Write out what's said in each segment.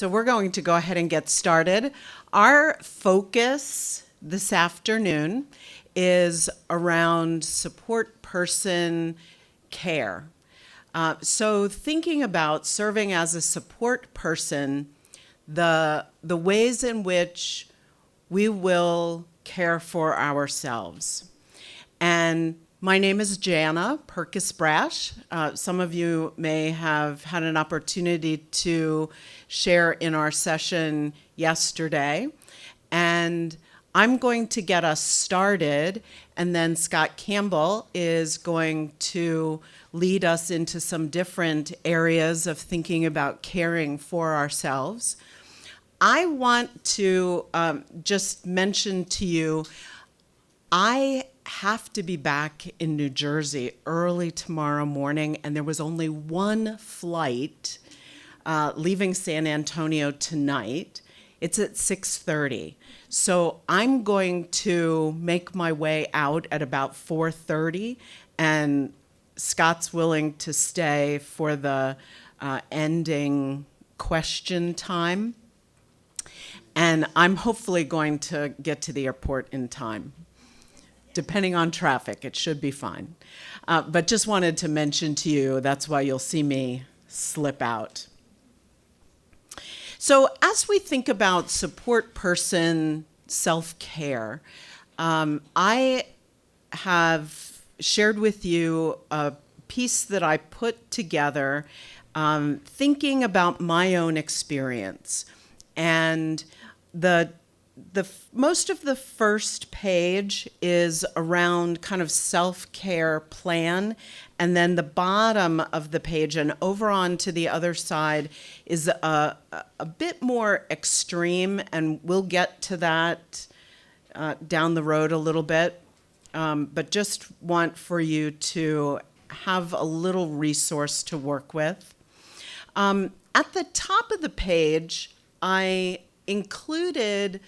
So we're going to go ahead and get started. Our focus this afternoon is around support person care. So thinking about serving as a support person, the ways in which we will care for ourselves. And my name is Jana, Purkish Brash. Some of you may have had an opportunity to share in our session yesterday. And I'm going to get us started, and then Scott Campbell is going to lead us into some different areas of thinking about caring for ourselves. I want to just mention to you, I have to be back in New Jersey early tomorrow morning, and there was only one flight leaving San Antonio tonight. It's at 6:30. So I'm going to make my way out at about 4:30, and Scott's willing to stay for the ending question time. And I'm hopefully going to get to the airport in time. Depending on traffic, it should be fine. But just wanted to mention to you, that's why you'll see me slip out. So as we think about support person self-care, I have shared with you a piece that I put together thinking about my own experience. And the most of the first page is around kind of self-care plan, and then the bottom of the page and over on to the other side is a bit more extreme, and we'll get to that down the road a little bit, but just want for you to have a little resource to work with. At the top of the page, I included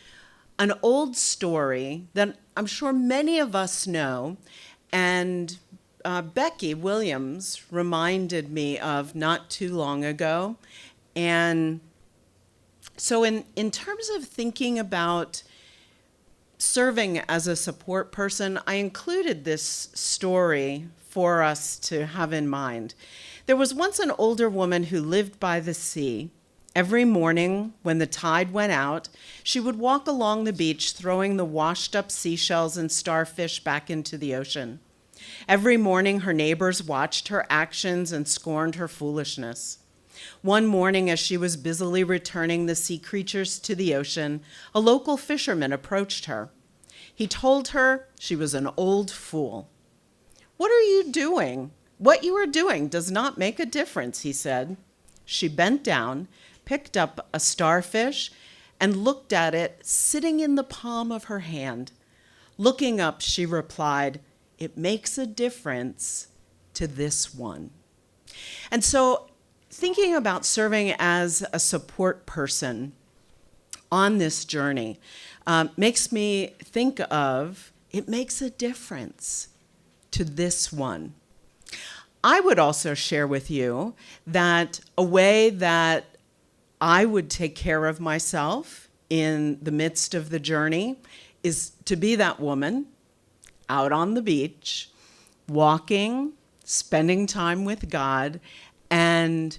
an old story that I'm sure many of us know, and Becky Williams reminded me of not too long ago. And so in terms of thinking about serving as a support person, I included this story for us to have in mind. There was once an older woman who lived by the sea. Every morning, when the tide went out, she would walk along the beach, throwing the washed-up seashells and starfish back into the ocean. Every morning, her neighbors watched her actions and scorned her foolishness. One morning, as she was busily returning the sea creatures to the ocean, a local fisherman approached her. He told her she was an old fool. "What are you doing? What you are doing does not make a difference," he said. She bent down, picked up a starfish, and looked at it sitting in the palm of her hand. Looking up, she replied, "It makes a difference to this one." And so thinking about serving as a support person on this journey makes me think of, it makes a difference to this one. I would also share with you that a way that I would take care of myself in the midst of the journey is to be that woman out on the beach, walking, spending time with God, and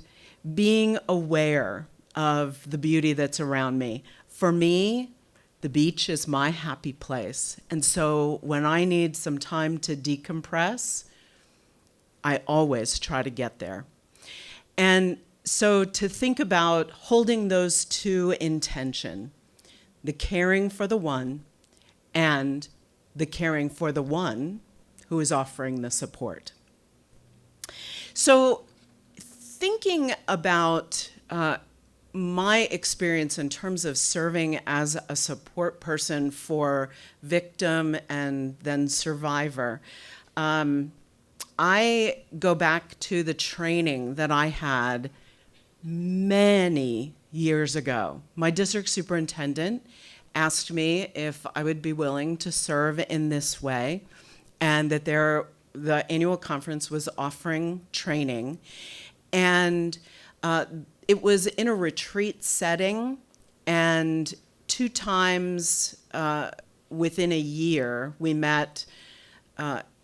being aware of the beauty that's around me. For me, the beach is my happy place. And so when I need some time to decompress, I always try to get there. And so to think about holding those two in tension, the caring for the one and the caring for the one who is offering the support. So thinking about my experience in terms of serving as a support person for victim and then survivor, I go back to the training that I had many years ago. My district superintendent asked me if I would be willing to serve in this way, and that the annual conference was offering training. And it was in a retreat setting, and 2 times within a year we met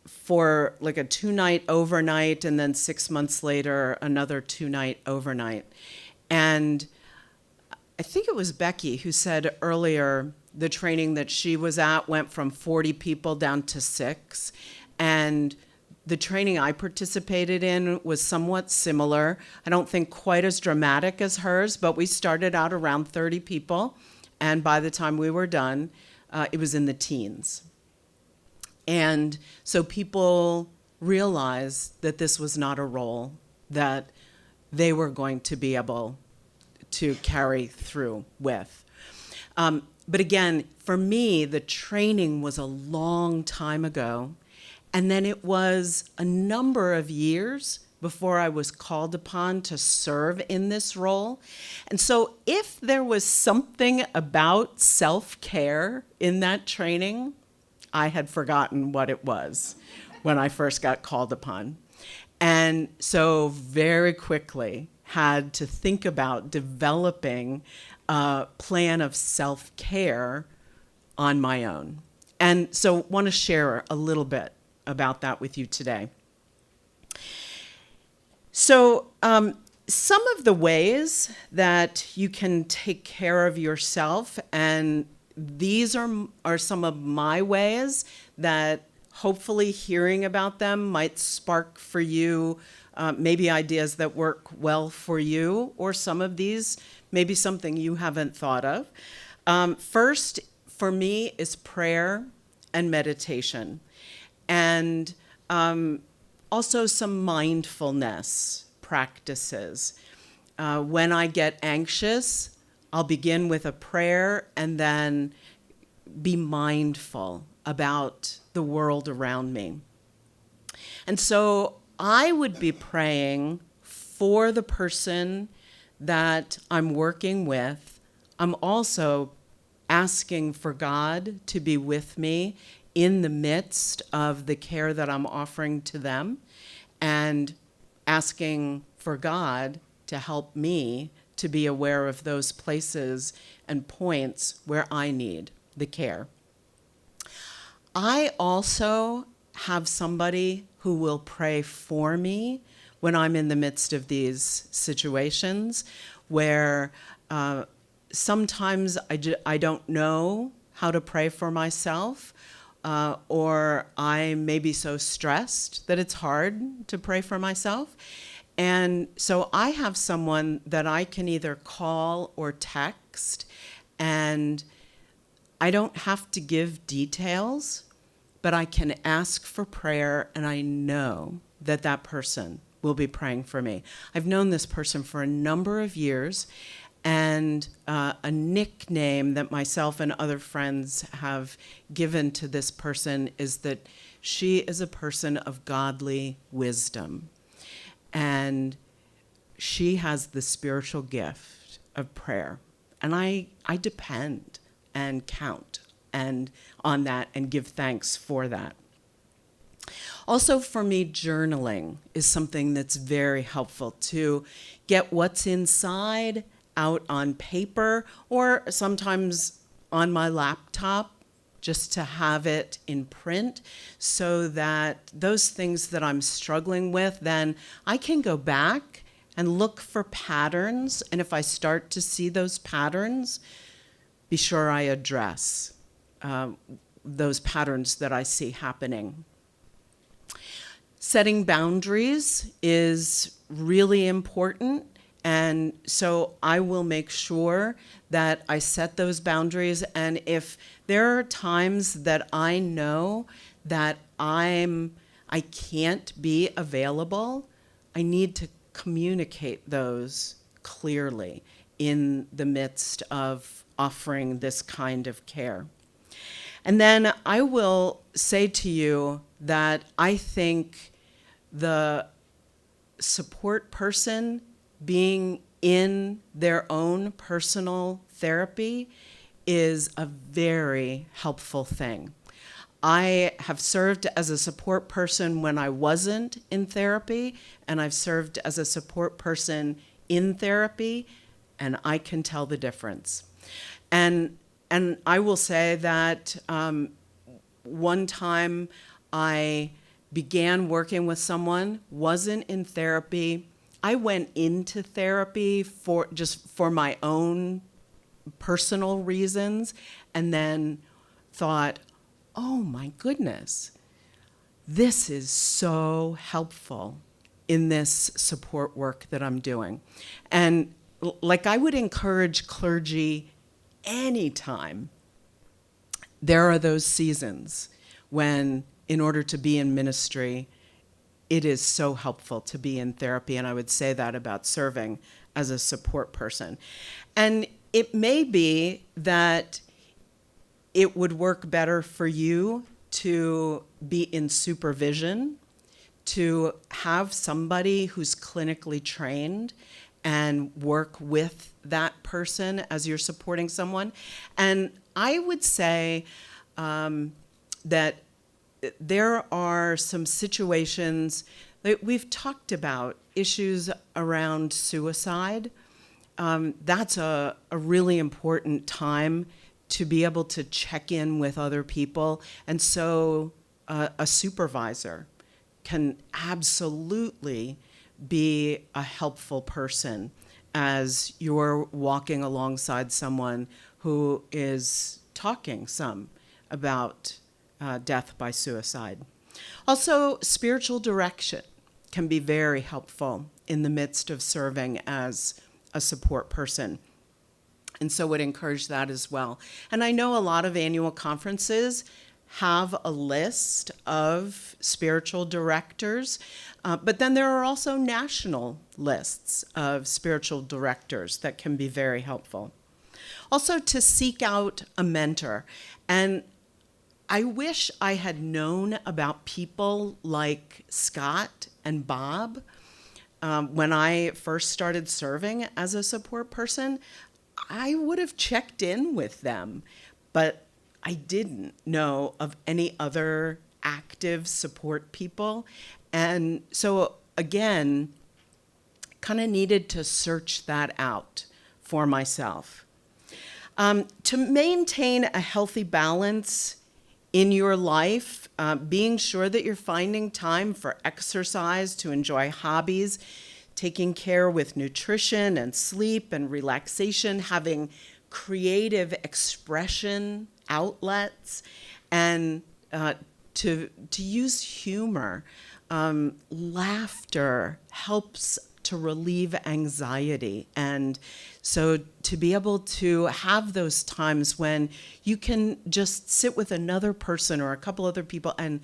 for like a 2-night overnight, and then 6 months later another 2-night overnight. And I think it was Becky who said earlier the training that she was at went from 40 people down to 6, and the training I participated in was somewhat similar. I don't think quite as dramatic as hers, but we started out around 30 people, and by the time we were done, it was in the teens. And so people realized that this was not a role that they were going to be able to carry through with. But again, for me, the training was a long time ago. And then it was a number of years before I was called upon to serve in this role. And so if there was something about self-care in that training, I had forgotten what it was when I first got called upon. And so very quickly had to think about developing a plan of self-care on my own. And so want to share a little bit about that with you today. So some of the ways that you can take care of yourself, and these are some of my ways that hopefully hearing about them might spark for you maybe ideas that work well for you, or some of these maybe something you haven't thought of. First, for me, is prayer and meditation. And also some mindfulness practices. When I get anxious, I'll begin with a prayer and then be mindful about the world around me. And so I would be praying for the person that I'm working with. I'm also asking for God to be with me in the midst of the care that I'm offering to them, and asking for God to help me to be aware of those places and points where I need the care. I also have somebody who will pray for me when I'm in the midst of these situations where sometimes I don't know how to pray for myself, or I may be so stressed that it's hard to pray for myself. And so I have someone that I can either call or text, and I don't have to give details, but I can ask for prayer, and I know that that person will be praying for me. I've known this person for a number of years, and a nickname that myself and other friends have given to this person is that she is a person of godly wisdom. And she has the spiritual gift of prayer. And I depend and count on that and give thanks for that. Also, for me, journaling is something that's very helpful to get what's inside out on paper, or sometimes on my laptop, just to have it in print, so that those things that I'm struggling with, then I can go back and look for patterns. And if I start to see those patterns, be sure I address those patterns that I see happening. Setting boundaries is really important. And so I will make sure that I set those boundaries. And if there are times that I know that I can't be available, I need to communicate those clearly in the midst of offering this kind of care. And then I will say to you that I think the support person being in their own personal therapy is a very helpful thing. I have served as a support person when I wasn't in therapy, and I've served as a support person in therapy, and I can tell the difference. And I will say that one time I began working with someone, wasn't in therapy. I went into therapy for my own personal reasons, and then thought, oh my goodness, this is so helpful in this support work that I'm doing. And like, I would encourage clergy anytime there are those seasons when, in order to be in ministry, it is so helpful to be in therapy. And I would say that about serving as a support person. And it may be that it would work better for you to be in supervision, to have somebody who's clinically trained and work with that person as you're supporting someone. And I would say that there are some situations that we've talked about, issues around suicide. That's a really important time to be able to check in with other people. And so a supervisor can absolutely be a helpful person as you're walking alongside someone who is talking some about death by suicide. Also, spiritual direction can be very helpful in the midst of serving as a support person. And so would encourage that as well. And I know a lot of annual conferences have a list of spiritual directors, but then there are also national lists of spiritual directors that can be very helpful. Also, to seek out a mentor. And I wish I had known about people like Scott and Bob when I first started serving as a support person. I would have checked in with them, but I didn't know of any other active support people. And so again, kind of needed to search that out for myself. To maintain a healthy balance in your life, being sure that you're finding time for exercise, to enjoy hobbies, taking care with nutrition and sleep and relaxation, having creative expression outlets, and to use humor. Laughter helps to relieve anxiety. And so to be able to have those times when you can just sit with another person or a couple other people and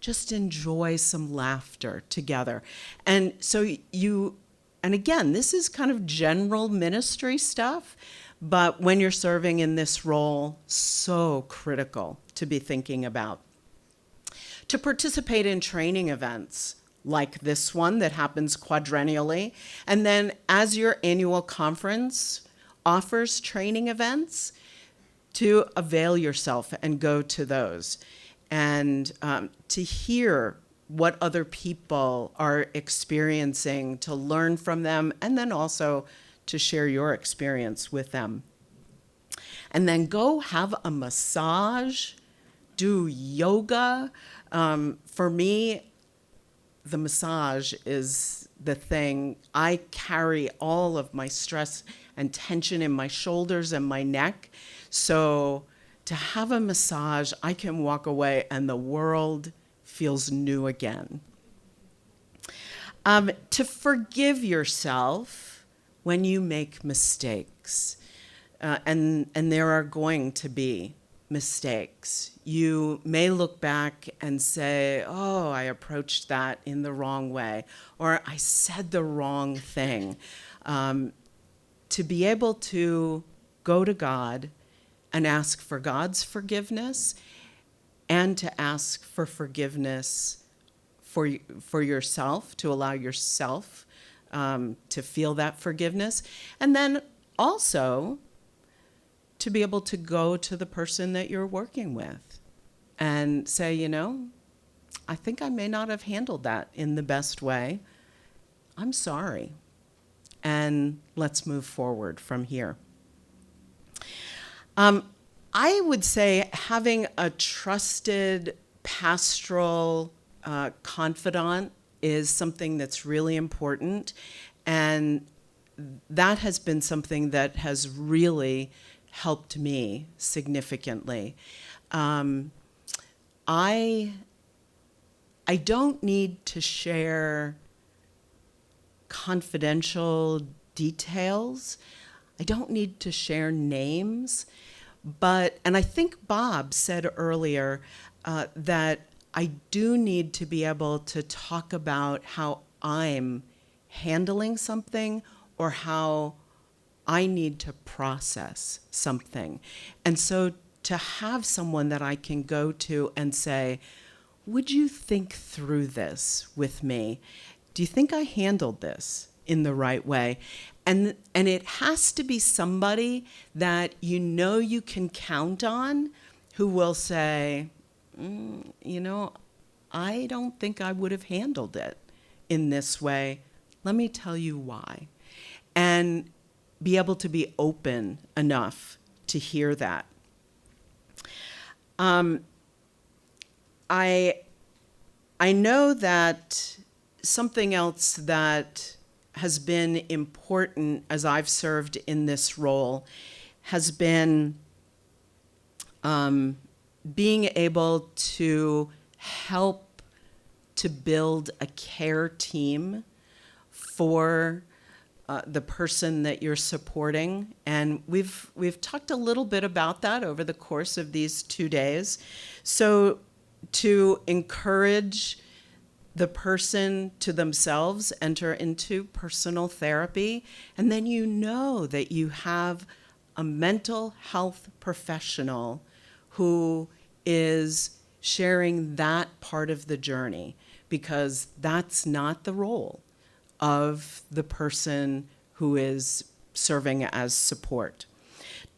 just enjoy some laughter together. And so and again, this is kind of general ministry stuff, but when you're serving in this role, so critical to be thinking about. To participate in training events like this one that happens quadrennially, and then as your annual conference offers training events, to avail yourself and go to those, and to hear what other people are experiencing, to learn from them, and then also to share your experience with them. And then go have a massage, do yoga. For me, the massage is the thing. I carry all of my stress and tension in my shoulders and my neck. So to have a massage, I can walk away and the world feels new again. To forgive yourself when you make mistakes. And there are going to be mistakes. You may look back and say, oh, I approached that in the wrong way, or I said the wrong thing. To be able to go to God and ask for God's forgiveness, and to ask for forgiveness for yourself, to allow yourself to feel that forgiveness, and then also to be able to go to the person that you're working with and say, I think I may not have handled that in the best way. I'm sorry. and let's move forward from here. I would say having a trusted pastoral confidant is something that's really important, and that has been something that has really helped me significantly. I don't need to share confidential details. I don't need to share names, and I think Bob said earlier that I do need to be able to talk about how I'm handling something or how I need to process something. And so to have someone that I can go to and say, would you think through this with me? Do you think I handled this in the right way? And it has to be somebody that you can count on, who will say, I don't think I would have handled it in this way. Let me tell you why. And be able to be open enough to hear that. I know that something else that has been important as I've served in this role has been being able to help to build a care team for the person that you're supporting. And we've talked a little bit about that over the course of these 2 days. So to encourage the person to themselves enter into personal therapy, and then that you have a mental health professional who is sharing that part of the journey, because that's not the role of the person who is serving as support.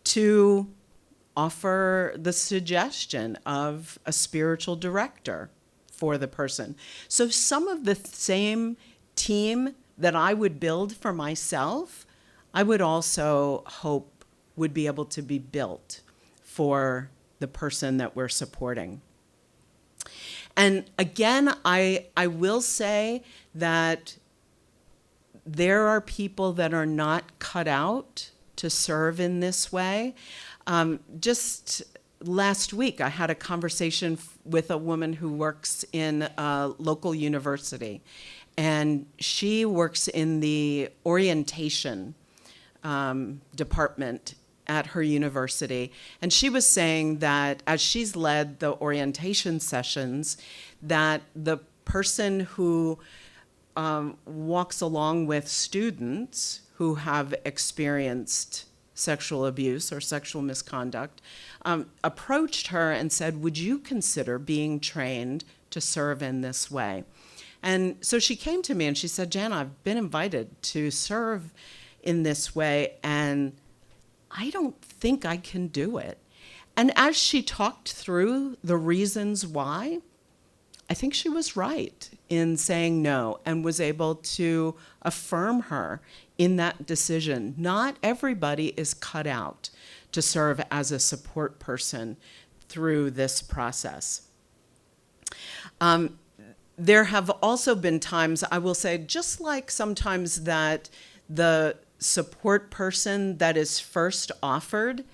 To offer the suggestion of a spiritual director for the person. So some of the same team that I would build for myself, I would also hope would be able to be built for the person that we're supporting. And again, I will say that there are people that are not cut out to serve in this way. Just last week, I had a conversation with a woman who works in a local university, and she works in the orientation department at her university. And she was saying that as she's led the orientation sessions, that the person who walks along with students who have experienced sexual abuse or sexual misconduct approached her and said, would you consider being trained to serve in this way? And so she came to me and she said, Jana, I've been invited to serve in this way, and I don't think I can do it. And as she talked through the reasons why, I think she was right in saying no, and was able to affirm her in that decision. Not everybody is cut out to serve as a support person through this process. There have also been times, I will say, just like sometimes that the support person that is first offered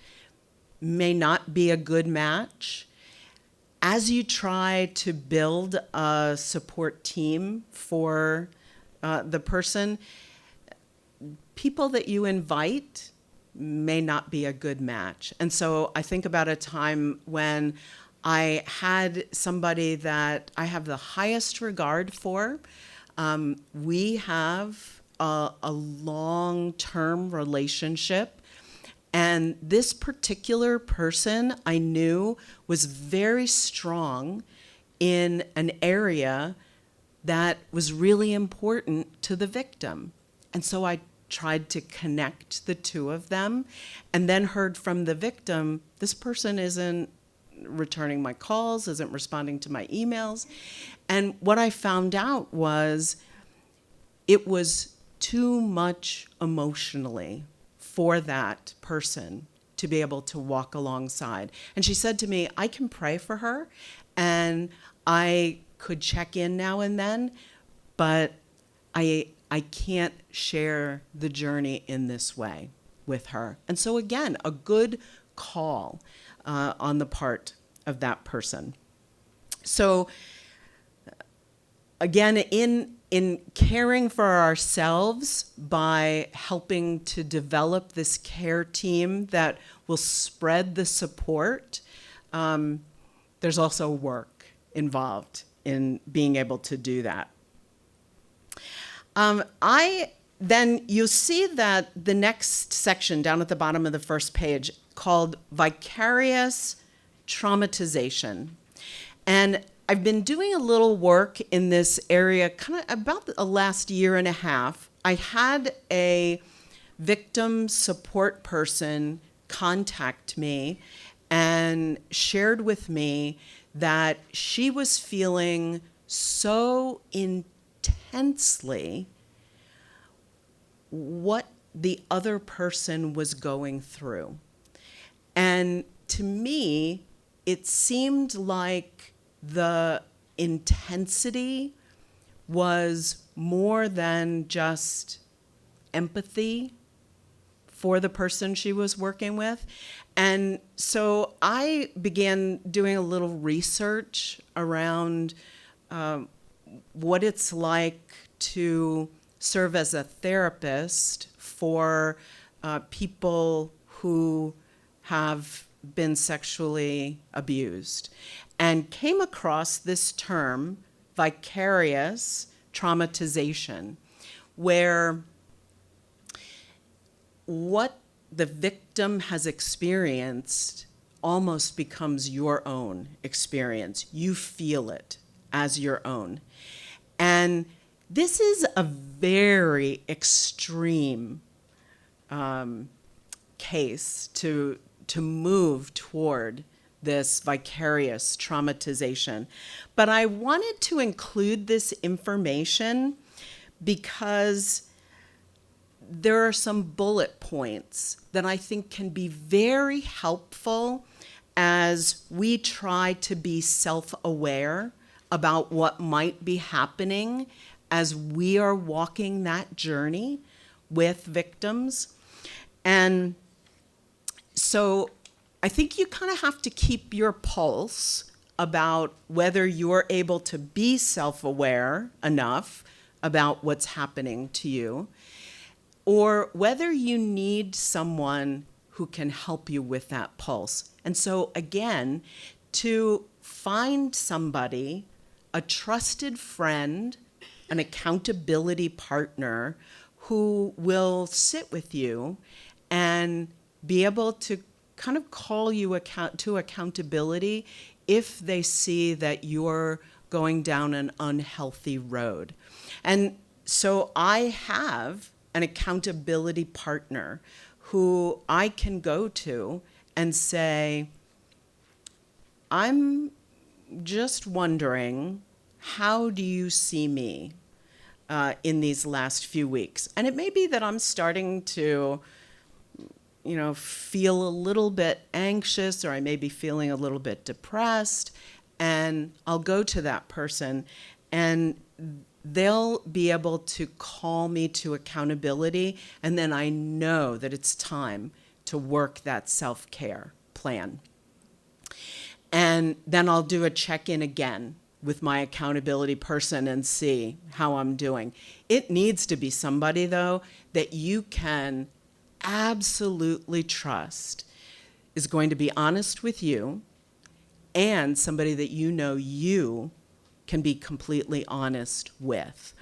may not be a good match. As you try to build a support team for the person, people that you invite may not be a good match. And so I think about a time when I had somebody that I have the highest regard for. We have a long-term relationship. And this particular person I knew was very strong in an area that was really important to the victim. And so I tried to connect the two of them, and then heard from the victim, this person isn't returning my calls, isn't responding to my emails. And what I found out was it was too much emotionally for that person to be able to walk alongside. And she said to me, I can pray for her and I could check in now and then, but I can't share the journey in this way with her. And so again, a good call on the part of that person. So again, in caring for ourselves by helping to develop this care team that will spread the support, there's also work involved in being able to do that. Then you'll see that the next section down at the bottom of the first page called Vicarious Traumatization. And I've been doing a little work in this area kind of about the last year and a half. I had a victim support person contact me and shared with me that she was feeling so intensely what the other person was going through. And to me, it seemed like the intensity was more than just empathy for the person she was working with. And so I began doing a little research around what it's like to serve as a therapist for people who have been sexually abused, and came across this term, vicarious traumatization, where what the victim has experienced almost becomes your own experience. You feel it as your own. And this is a very extreme case to move toward this vicarious traumatization. But I wanted to include this information because there are some bullet points that I think can be very helpful as we try to be self-aware about what might be happening as we are walking that journey with victims. And so I think you kind of have to keep your pulse about whether you're able to be self-aware enough about what's happening to you, or whether you need someone who can help you with that pulse. And so again, to find somebody, a trusted friend, an accountability partner who will sit with you and be able to kind of call you to accountability if they see that you're going down an unhealthy road. And so I have an accountability partner who I can go to and say, I'm just wondering, how do you see me in these last few weeks? And it may be that I'm starting to feel a little bit anxious, or I may be feeling a little bit depressed, and I'll go to that person and they'll be able to call me to accountability, and then I know that it's time to work that self-care plan. And then I'll do a check-in again with my accountability person and see how I'm doing. It needs to be somebody, though, that you can absolutely trust is going to be honest with you, and somebody that you can be completely honest with.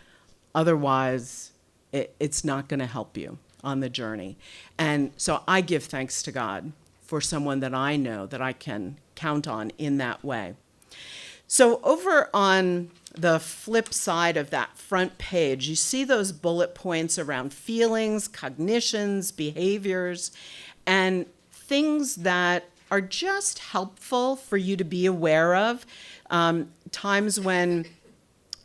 Otherwise, it's not going to help you on the journey. And so I give thanks to God for someone that I know that I can count on in that way. So over on the flip side of that front page, you see those bullet points around feelings, cognitions, behaviors, and things that are just helpful for you to be aware of. Times when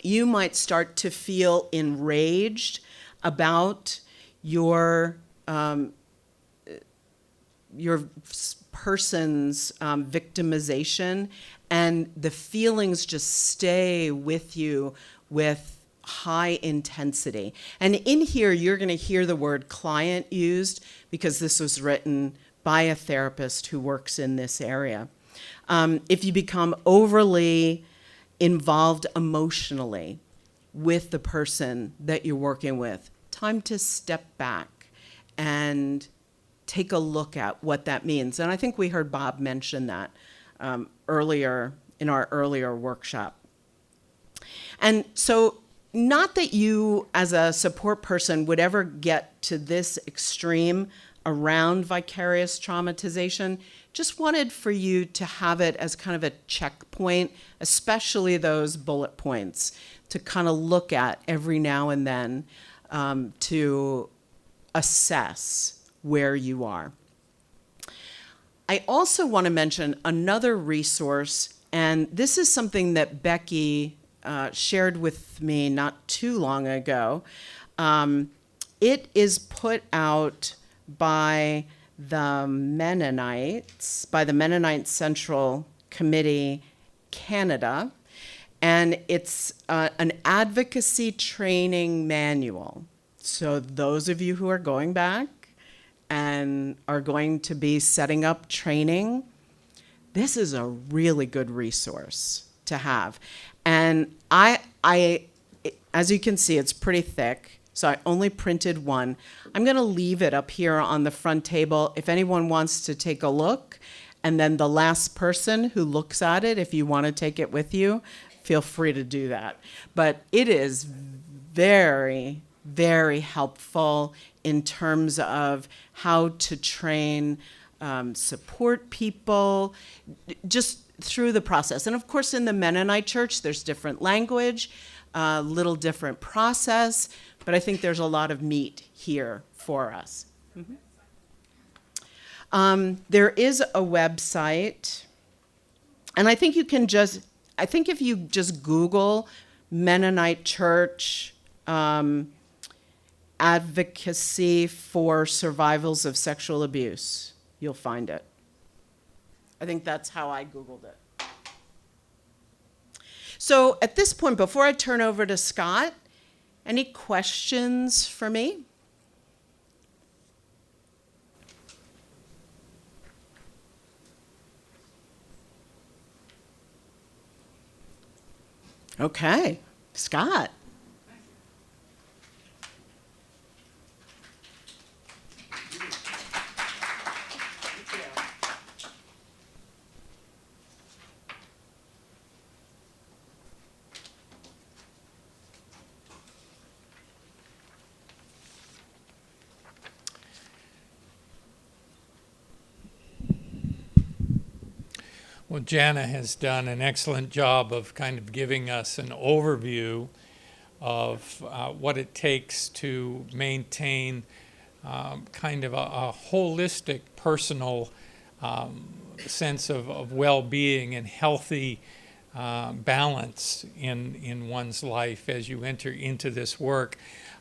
you might start to feel enraged about your person's victimization, and the feelings just stay with you with high intensity. And in here, you're going to hear the word client used because this was written by a therapist who works in this area. If you become overly involved emotionally with the person that you're working with, time to step back and take a look at what that means. And I think we heard Bob mention that earlier in our earlier workshop. And so, not that you as a support person would ever get to this extreme around vicarious traumatization, just wanted for you to have it as kind of a checkpoint, especially those bullet points, to kind of look at every now and then to assess where you are. I also want to mention another resource, and this is something that Becky shared with me not too long ago. It is put out by the Mennonites, by the Mennonite Central Committee Canada, and it's an advocacy training manual. So those of you who are going back and are going to be setting up training, this is a really good resource to have. And I as you can see, it's pretty thick, so I only printed one. I'm going to leave it up here on the front table if anyone wants to take a look. And then the last person who looks at it, if you want to take it with you, feel free to do that. But it is very, very helpful in terms of how to train, support people, just through the process. And of course, in the Mennonite church, there's different language, a little different process, but I think there's a lot of meat here for us. Mm-hmm. There is a website, and I think you can if you just Google Mennonite Church, advocacy for survivals of sexual abuse, you'll find it. I think that's how I Googled it. So at this point, before I turn over to Scott, any questions for me? Okay, Scott. Well, Jana has done an excellent job of kind of giving us an overview of what it takes to maintain kind of a holistic personal sense of well-being and healthy balance in one's life as you enter into this work.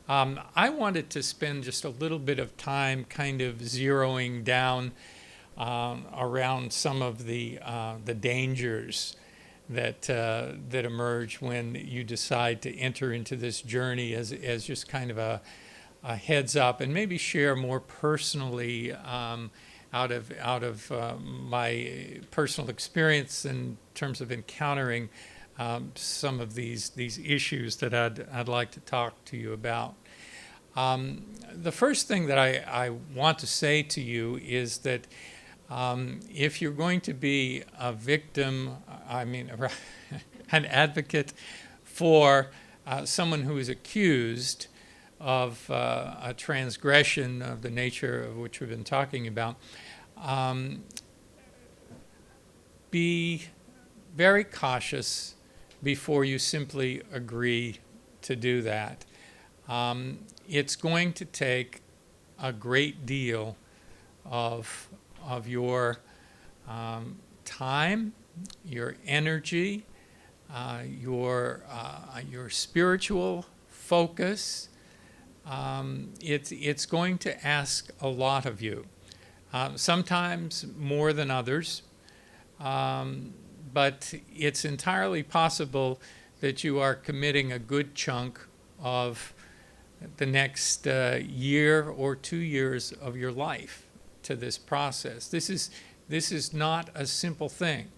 I wanted to spend just a little bit of time kind of zeroing down around some of the dangers that emerge when you decide to enter into this journey as just kind of a heads up, and maybe share more personally out of my personal experience in terms of encountering some of these issues that I'd like to talk to you about. The first thing that I want to say to you is that if you're going to be a victim, an advocate for someone who is accused of a transgression of the nature of which we've been talking about, be very cautious before you simply agree to do that. It's going to take a great deal of your time, your energy, your spiritual focus, it's going to ask a lot of you, sometimes more than others, but it's entirely possible that you are committing a good chunk of the next year or 2 years of your life to this process. This is not a simple thing,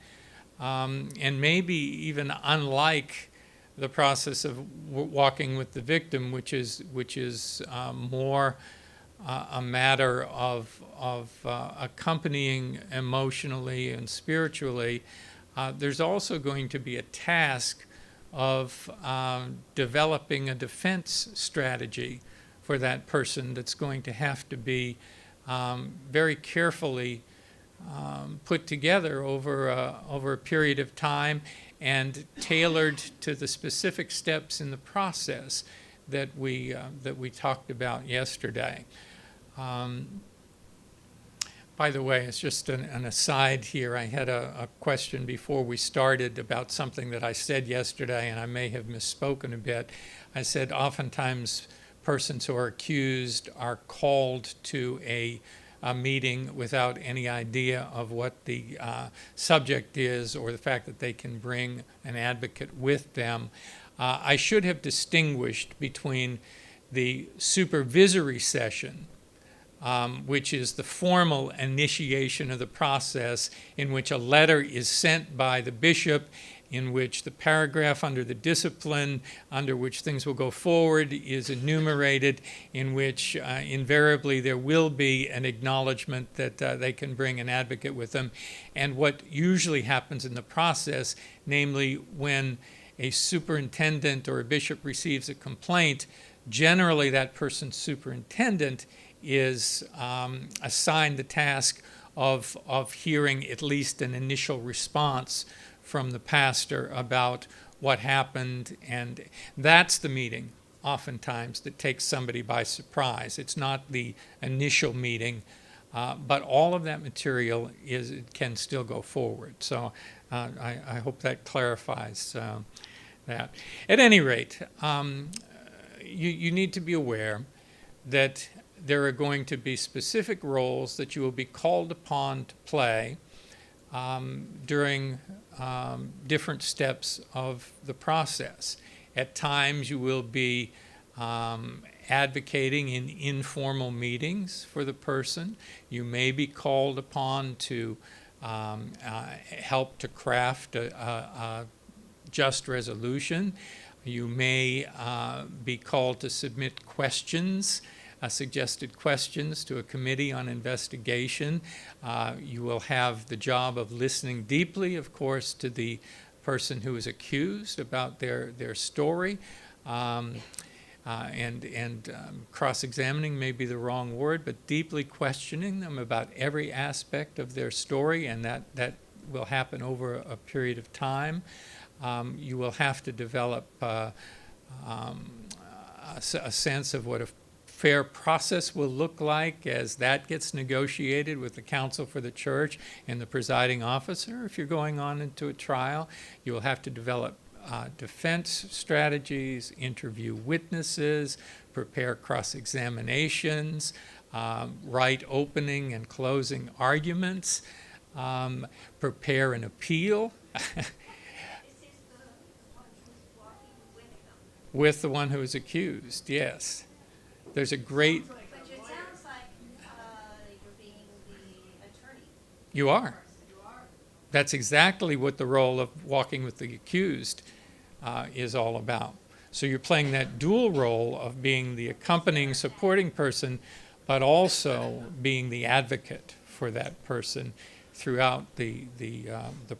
and maybe even unlike the process of walking with the victim, which is more a matter of accompanying emotionally and spiritually. There's also going to be a task of developing a defense strategy for that person that's going to have to be very carefully put together over a period of time and tailored to the specific steps in the process that we talked about yesterday. By the way, it's just an aside here. I had a question before we started about something that I said yesterday, and I may have misspoken a bit. I said oftentimes persons who are accused are called to a meeting without any idea of what the subject is or the fact that they can bring an advocate with them. I should have distinguished between the supervisory session, which is the formal initiation of the process in which a letter is sent by the bishop, in which the paragraph under the discipline under which things will go forward is enumerated, in which invariably there will be an acknowledgement that they can bring an advocate with them. And what usually happens in the process, namely when a superintendent or a bishop receives a complaint, generally that person's superintendent is assigned the task of hearing at least an initial response from the pastor about what happened, and that's the meeting oftentimes that takes somebody by surprise. It's not the initial meeting, but all of that material can still go forward. So I hope that clarifies that. At any rate, you need to be aware that there are going to be specific roles that you will be called upon to play during different steps of the process. At times you will be advocating in informal meetings for the person. You may be called upon to help to craft a just resolution. You may be called to submit questions, suggested questions to a committee on investigation. You will have the job of listening deeply, of course, to the person who is accused about their story. And cross-examining may be the wrong word, but deeply questioning them about every aspect of their story, and that will happen over a period of time. You will have to develop a sense of what a fair process will look like as that gets negotiated with the counsel for the church and the presiding officer. If you're going on into a trial, you will have to develop defense strategies, interview witnesses, prepare cross-examinations, write opening and closing arguments, prepare an appeal. With the one who is accused, yes. There's a great... But it sounds like you're being the attorney. You are. That's exactly what the role of walking with the accused is all about. So you're playing that dual role of being the accompanying, supporting person, but also being the advocate for that person throughout the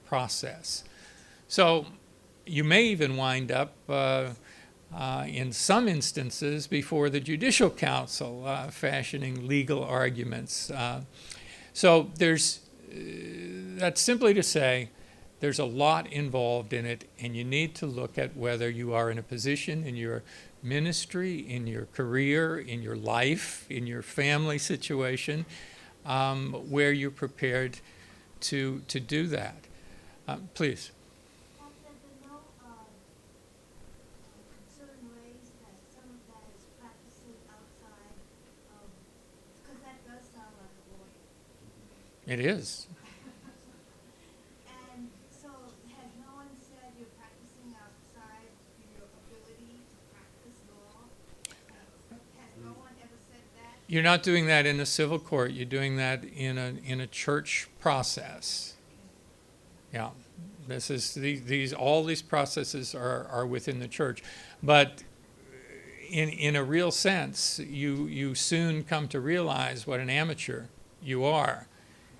process. So you may even wind up in some instances before the judicial council, fashioning legal arguments. So that's simply to say there's a lot involved in it, and you need to look at whether you are in a position in your ministry, in your career, in your life, in your family situation, where you're prepared to do that. Please. Certain ways that some of that is practicing out It is. And so has no one said you're practicing outside your ability to practice law? Has no one ever said that? You're not doing that in a civil court. You're doing that in a church process. Yeah, this is these all these processes are within the church, but in a real sense, you soon come to realize what an amateur you are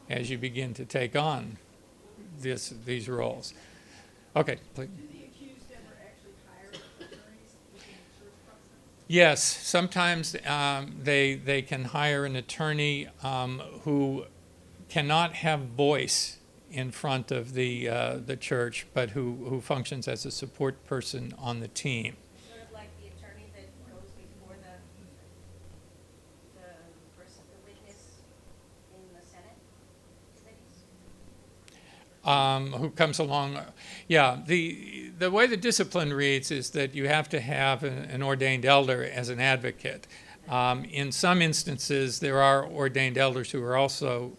as you begin to take on these roles. Okay, please. Do the accused ever actually hire attorneys within the church process? Yes, sometimes they can hire an attorney who cannot have voice in front of the church, but who functions as a support person on the team. Sort of like the attorney that goes before the person, the witness in the Senate committees? Who comes along. Yeah, the way the discipline reads is that you have to have an ordained elder as an advocate. In some instances, there are ordained elders who are also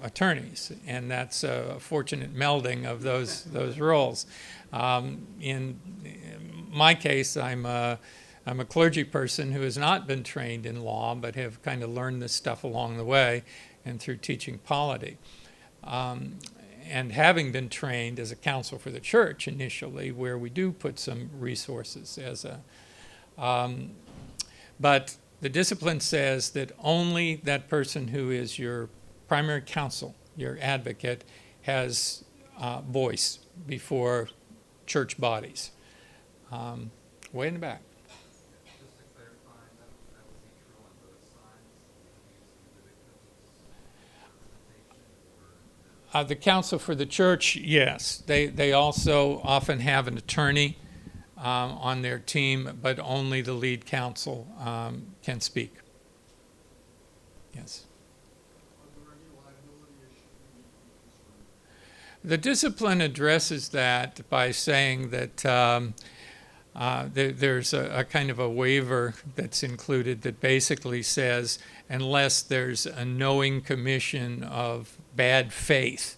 attorneys, and that's a fortunate melding of those roles. In my case, I'm a clergy person who has not been trained in law, but have kind of learned this stuff along the way and through teaching polity. And having been trained as a counsel for the church initially, where we do put some resources as but the discipline says that only that person who is your primary counsel, your advocate, has voice before church bodies. Way in the back. Just to clarify, that would be true on both sides, representation or The counsel for the church, yes. They also often have an attorney on their team, but only the lead counsel can speak. Yes. Are there any liability issues we need to be concerned with? The discipline addresses that by saying that there's a kind of a waiver that's included that basically says unless there's a knowing commission of bad faith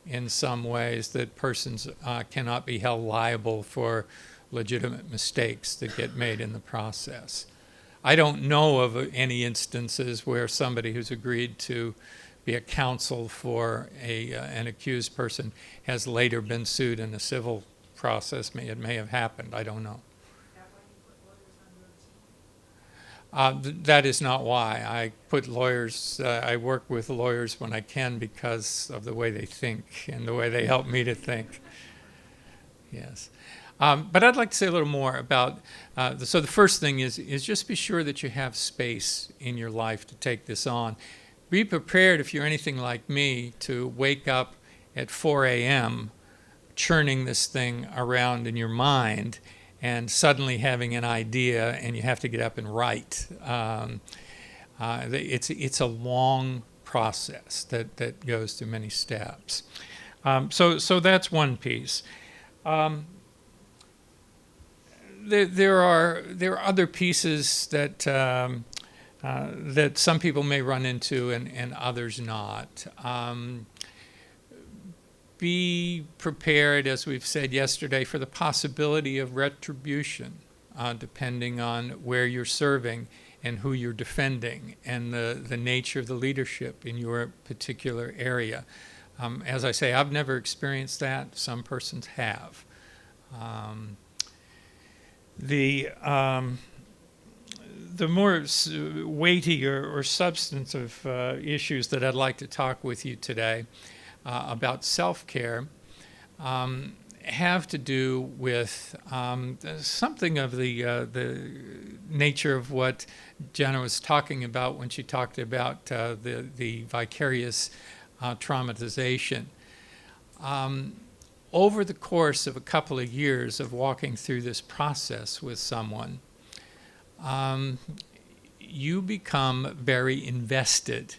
in some ways, that persons cannot be held liable for legitimate mistakes that get made in the process. I don't know of any instances where somebody who's agreed to be a counsel for an accused person has later been sued in a civil process. It may have happened. I don't know. Is that why you put lawyers on your team? That is not why. I put lawyers, I work with lawyers when I can because of the way they think and the way they help me to think. Yes. But I'd like to say a little more about, so the first thing is just be sure that you have space in your life to take this on. Be prepared, if you're anything like me, to wake up at 4 a.m. churning this thing around in your mind and suddenly having an idea and you have to get up and write. It's a long process that goes through many steps. So that's one piece. There are other pieces that that some people may run into and others not. Be prepared, as we've said yesterday, for the possibility of retribution, depending on where you're serving and who you're defending and the nature of the leadership in your particular area. As I say, I've never experienced that. Some persons have. The more weighty or substantive issues that I'd like to talk with you today about self-care have to do with something of the nature of what Jana was talking about when she talked about the vicarious traumatization. Over the course of a couple of years of walking through this process with someone, you become very invested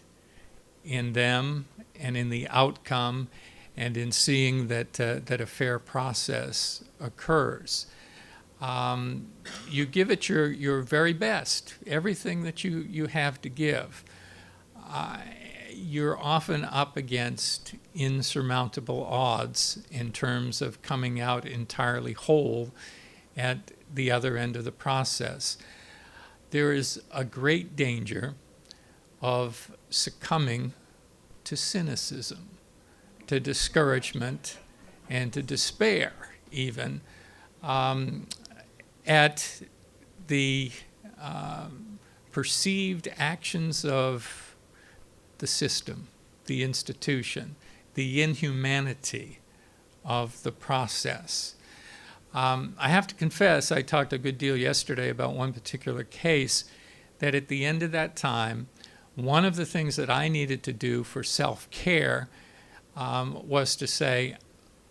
in them and in the outcome and in seeing that a fair process occurs. You give it your very best, everything that you have to give. you're often up against insurmountable odds in terms of coming out entirely whole at the other end of the process. There is a great danger of succumbing to cynicism, to discouragement, and to despair even at the perceived actions of the system, the institution, the inhumanity of the process. I have to confess, I talked a good deal yesterday about one particular case, that at the end of that time, one of the things that I needed to do for self-care was to say,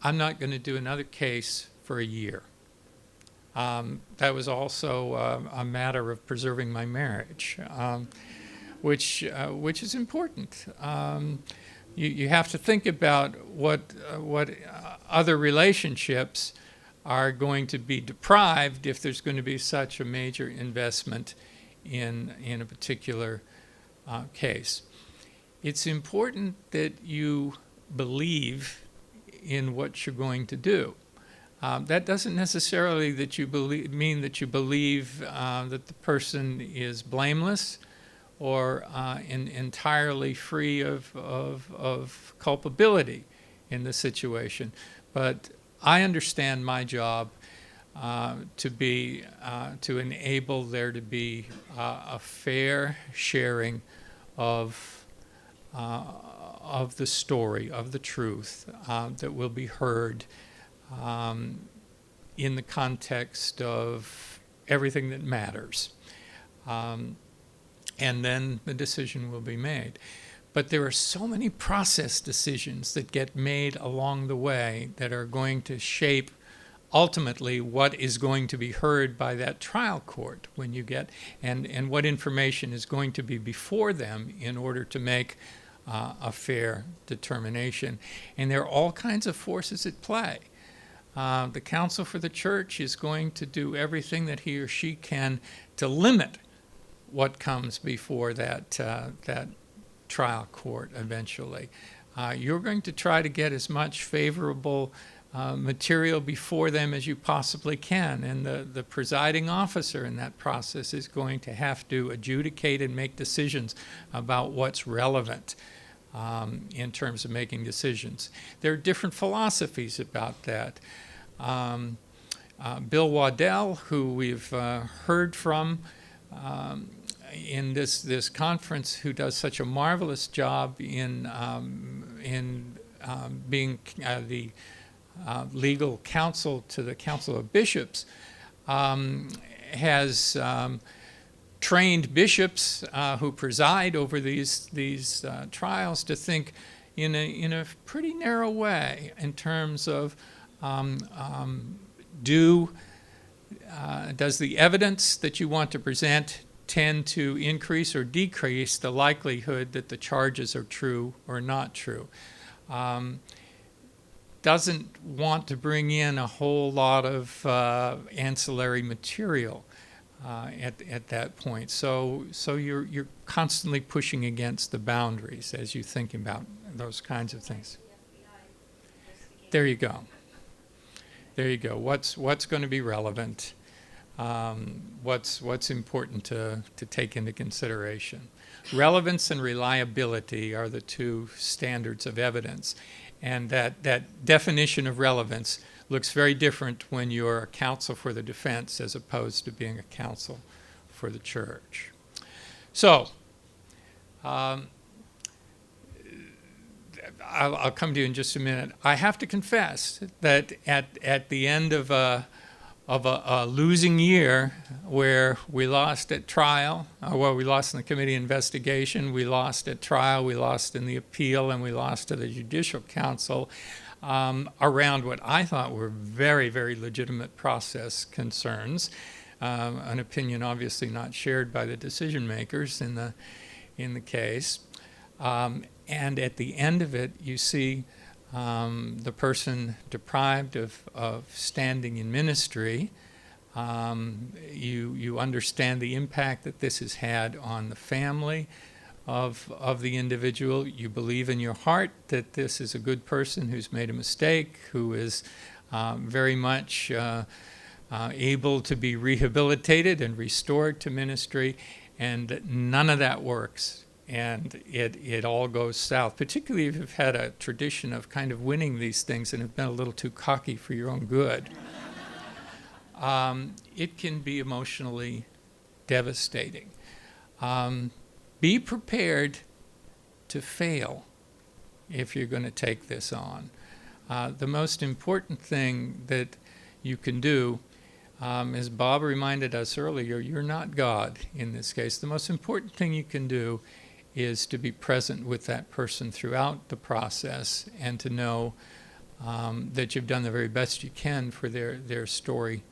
I'm not going to do another case for a year. That was also a matter of preserving my marriage, which is important. You have to think about what other relationships are going to be deprived if there's going to be such a major investment in a particular case. It's important that you believe in what you're going to do. That doesn't necessarily mean that you believe that the person is blameless or entirely free of culpability in the situation. But I understand my job to be to enable there to be a fair sharing of the story, of the truth that will be heard in the context of everything that matters. And then the decision will be made. But there are so many process decisions that get made along the way that are going to shape ultimately what is going to be heard by that trial court when you get, and what information is going to be before them in order to make a fair determination. And there are all kinds of forces at play. The counsel for the church is going to do everything that he or she can to limit what comes before that trial court eventually. You're going to try to get as much favorable material before them as you possibly can, and the presiding officer in that process is going to have to adjudicate and make decisions about what's relevant in terms of making decisions. There are different philosophies about that. Bill Waddell, who we've heard from in this conference, who does such a marvelous job in being the legal counsel to the Council of Bishops, has trained bishops who preside over these trials to think in a pretty narrow way in terms of does the evidence that you want to present tend to increase or decrease the likelihood that the charges are true or not true. Doesn't want to bring in a whole lot of ancillary material at that point. So you're constantly pushing against the boundaries as you think about those kinds of things. There you go. There you go. What's going to be relevant? What's important to take into consideration? Relevance and reliability are the two standards of evidence. And that definition of relevance looks very different when you're a counsel for the defense as opposed to being a counsel for the church. So, I'll come to you in just a minute. I have to confess that at the end of a losing year where we lost at trial, we lost in the committee investigation, we lost at trial, we lost in the appeal, and we lost to the Judicial Council around what I thought were very, very legitimate process concerns, an opinion obviously not shared by the decision makers in the case. And at the end of it, you see the person deprived of standing in ministry. You understand the impact that this has had on the family, of the individual. You believe in your heart that this is a good person who's made a mistake, who is very much able to be rehabilitated and restored to ministry, and none of that works. And it all goes south, particularly if you've had a tradition of kind of winning these things and have been a little too cocky for your own good. It can be emotionally devastating. Be prepared to fail if you're going to take this on. The most important thing that you can do, as Bob reminded us earlier, you're not God in this case. The most important thing you can do is to be present with that person throughout the process and to know that you've done the very best you can for their story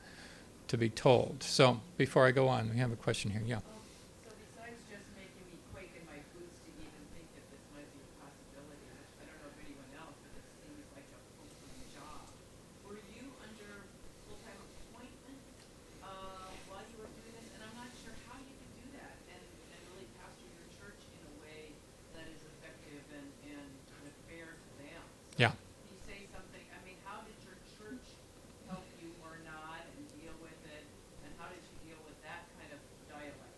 to be told. So before I go on, we have a question here. Yeah. So besides just making me quake in my boots to even think that this might be a possibility, which I don't know of anyone else, but it seems like a full-time job, were you under full-time appointment while you were doing this? And I'm not sure how you could do that and really pastor your church in a way that is effective and kind of fair to them. So Yeah. can you say something? I mean, how did your church help you or not and deal with it? And how did you deal with that kind of dialect?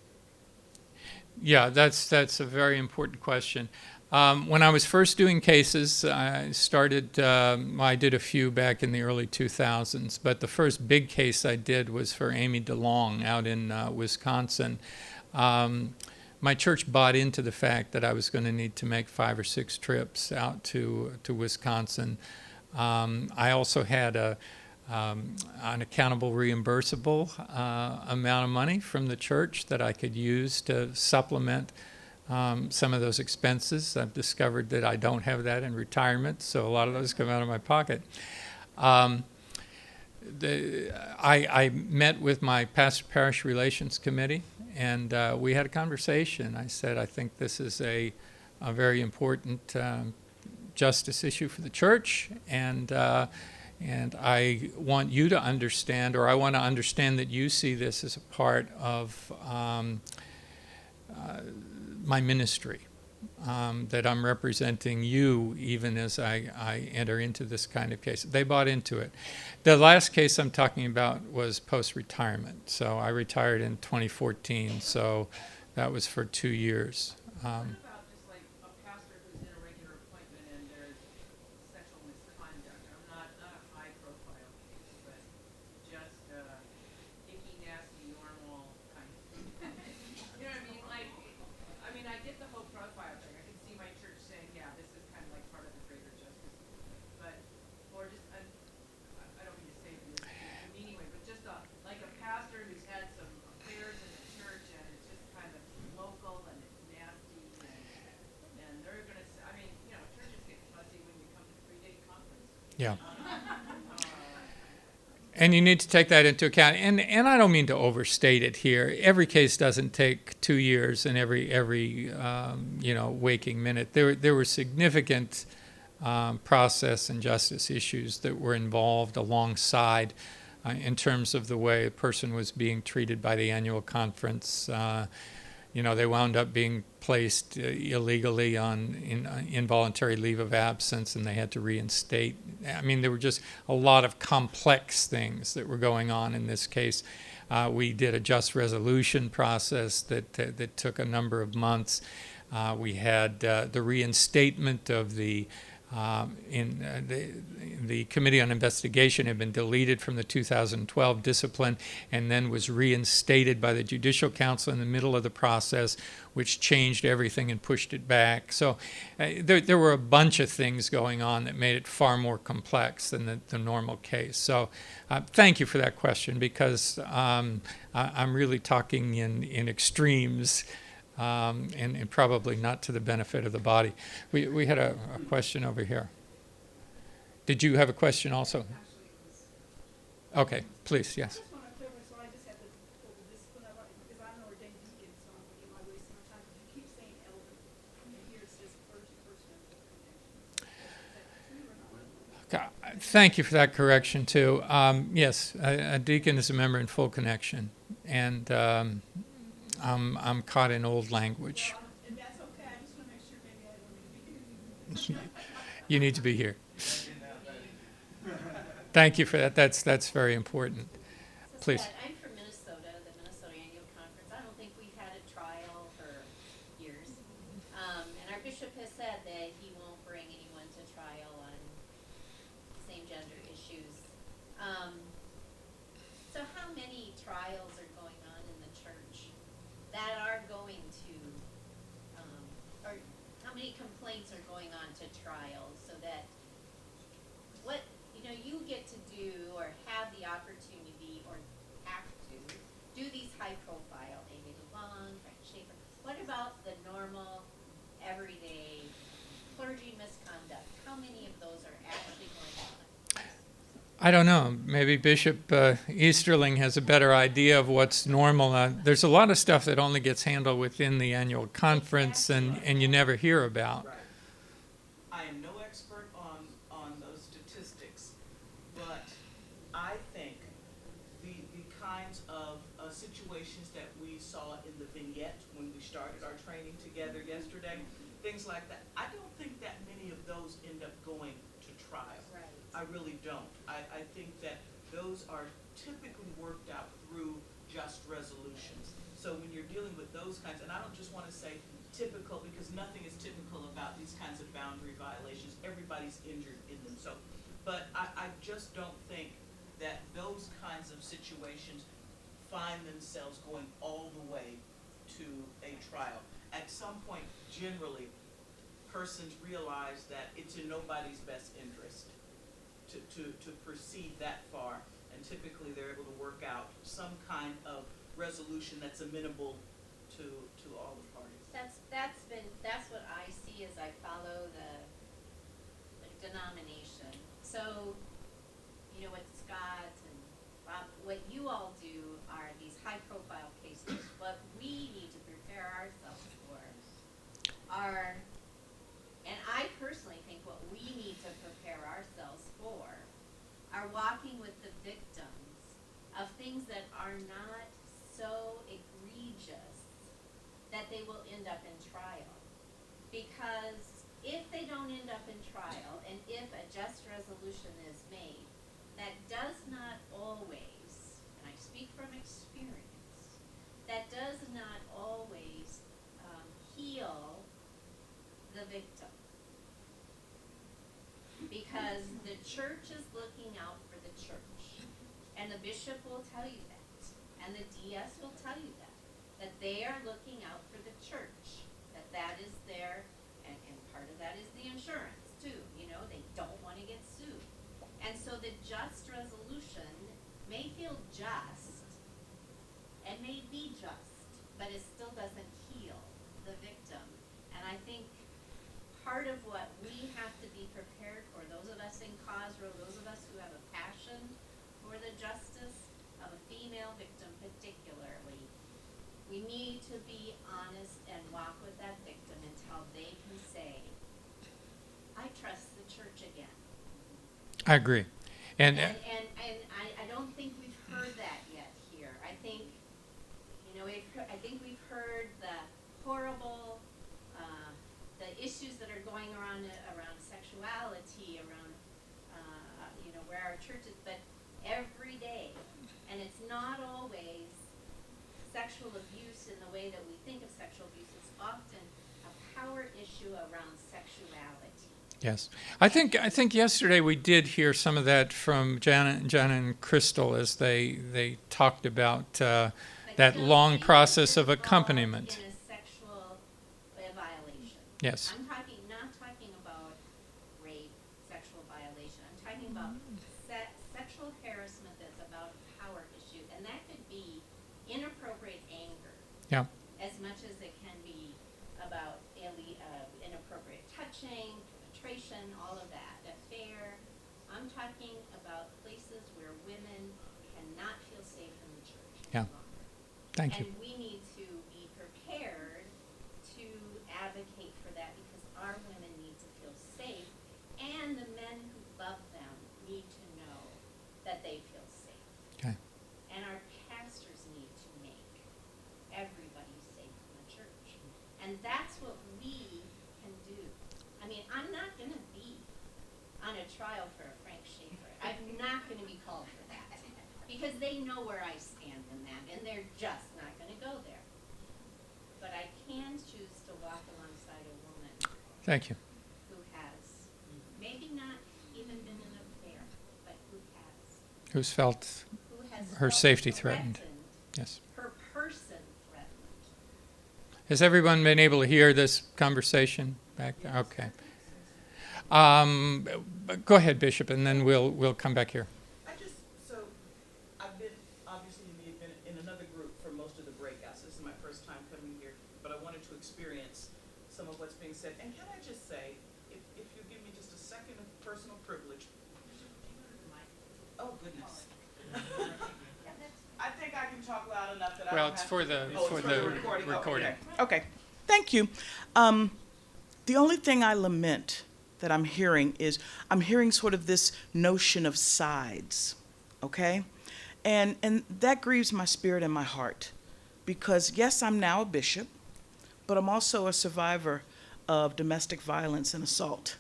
Yeah, that's a very important question. When I was first doing cases, I started, I did a few back in the early 2000s, but the first big case I did was for Amy DeLong out in Wisconsin. My church bought into the fact that I was going to need to make 5 or 6 trips out to Wisconsin. I also had an accountable reimbursable amount of money from the church that I could use to supplement some of those expenses. I've discovered that I don't have that in retirement, so a lot of those come out of my pocket. I met with my pastor-parish relations committee, and we had a conversation. I said, I think this is a very important justice issue for the church, and I want you to understand, or I want to understand that you see this as a part of my ministry, that I'm representing you even as I enter into this kind of case. They bought into it. The last case I'm talking about was post-retirement. So I retired in 2014, so that was for 2 years. What about just like a pastor who's in a regular appointment and there's sexual misconduct? I'm not a high profile case, but just icky, nasty, normal kind of you know what I mean? Like, I mean, I get the whole profile thing. I can see my church saying, yeah, this is kind of like part of the greater justice movement. But, or just, I don't mean to say it in a meaning way, but just like a pastor who's had some affairs in the church and it's just kind of local and it's nasty and they're going to say, I mean, you know, churches get fussy when you come to 3-day conference. Yeah. And you need to take that into account. And I don't mean to overstate it here. Every case doesn't take 2 years and every waking minute. There were significant process and justice issues that were involved alongside in terms of the way a person was being treated by the annual conference. They wound up being placed illegally on involuntary leave of absence, and they had to reinstate. I mean, there were just a lot of complex things that were going on in this case. We did a just resolution process that took a number of months. We had the reinstatement of the Committee on Investigation had been deleted from the 2012 discipline and then was reinstated by the Judicial Council in the middle of the process, which changed everything and pushed it back. So there were a bunch of things going on that made it far more complex than the normal case. So thank you for that question, because I'm really talking in extremes. And probably not to the benefit of the body. We had a question over here. Did you have a question also? Okay, please, yes. I just want to clarify, so I just had to pull the discipline up, because I'm an ordained deacon, so I'm thinking my wasting my time, because you keep saying elder, and here it says clergy person of full connection. Is that true or not? Thank you for that correction, too. Yes, a deacon is a member in full connection, and I'm caught in old language. And that's okay. You need to be here. Thank you for that. That's very important. So Please. Scott, I'm from Minnesota, the Minnesota Annual Conference. I don't think we've had a trial for years. And our bishop has said that he won't bring anyone to trial on same-gender issues. So how many trials are going on in the church that are going to, or how many complaints are going on to trial so that what, you get to do or have the opportunity or have to do these high profile, Amy DeLong, Frank Schaefer. What about the normal, everyday clergy misconduct? How many of those are actually going on? I don't know. Maybe Bishop Easterling has a better idea of what's normal. There's a lot of stuff that only gets handled within the annual conference and you never hear about. Right. I am no expert on those statistics, but I think the kinds of situations that we saw in the vignette when we started our training together yesterday, things like that, I don't think that many of those end up going to trial. Right. I really don't. I think that those are typically worked out through just resolutions. So when you're dealing with those kinds, and I don't just want to say typical, because nothing is typical about these kinds of boundary violations. Everybody's injured in them. So, but I just don't think that those kinds of situations find themselves going all the way to a trial. At some point, generally, persons realize that it's in nobody's best interest to proceed that far, and typically they're able to work out some kind of resolution that's amenable to all the parties. That's what I see as I follow the denomination. So, what Scott and Bob, what you all do are these high profile cases. What we need to prepare ourselves for are, and I personally think what we need to prepare ourselves for are walking with the victims of things that are not so egregious that they will end up in trial. Because if they don't end up in trial, and if a just resolution is made, that does not always, and I speak from experience, that does not always heal the victim. Because the church is looking out for the church. And the bishop will tell you that. And the DS will tell you that they are looking out for the church. That is their, and part of that is the insurance too. They don't want to get sued. And so the just resolution may feel just and may be just, but it still doesn't heal the victim. And I think part of what we have to be prepared for, those of us in cause row, those of us who have a passion for the justice of a female victim particularly, we need to be honest and walk with that victim until they can say, I trust the church again. I agree. And I don't think we've heard that yet here. I think, I think we've heard the horrible, the issues that are going around sexuality, around, where our church is, but every day, and it's not always sexual abuse in the way that we think of sexual abuse. It's often a power issue around sexuality. yes, I think yesterday we did hear some of that from Jana and Crystal as they talked about that long process of accompaniment. In a sexual violation. Yes. I'm not talking about rape, sexual violation. I'm talking about sexual harassment that's about a power issue, and that could be inappropriate anger. Yeah. As much as it can be about inappropriate touching, penetration, all of that, affair. I'm talking about places where women cannot feel safe in the church Yeah. any longer. Thank you. And we need to be prepared to advocate for that because our women need to feel safe, and the men who love them need to know that they feel safe. Okay. And our pastors need to make everybody safe in the church. And that's what we can do. I mean, I'm not a trial for a Frank Schaefer. I'm not gonna be called for that, because they know where I stand in that, and they're just not gonna go there. But I can choose to walk alongside a woman Thank you. who has maybe not even been in an affair, but Who's felt who has her felt safety threatened. Yes. her person threatened. Has everyone been able to hear this conversation back there? Okay. Go ahead, Bishop, and then we'll come back here. I've been, obviously, we've been in another group for most of the breakouts. This is my first time coming here, but I wanted to experience some of what's being said. And can I just say, if you give me just a second of personal privilege. Oh, goodness. I think I can talk loud enough that I Well, don't it's have for to- the Oh, it's for the recording. Oh, recording. okay, thank you. The only thing I lament that I'm hearing is I'm hearing sort of this notion of sides, okay? And that grieves my spirit and my heart, because yes, I'm now a bishop, but I'm also a survivor of domestic violence and assault.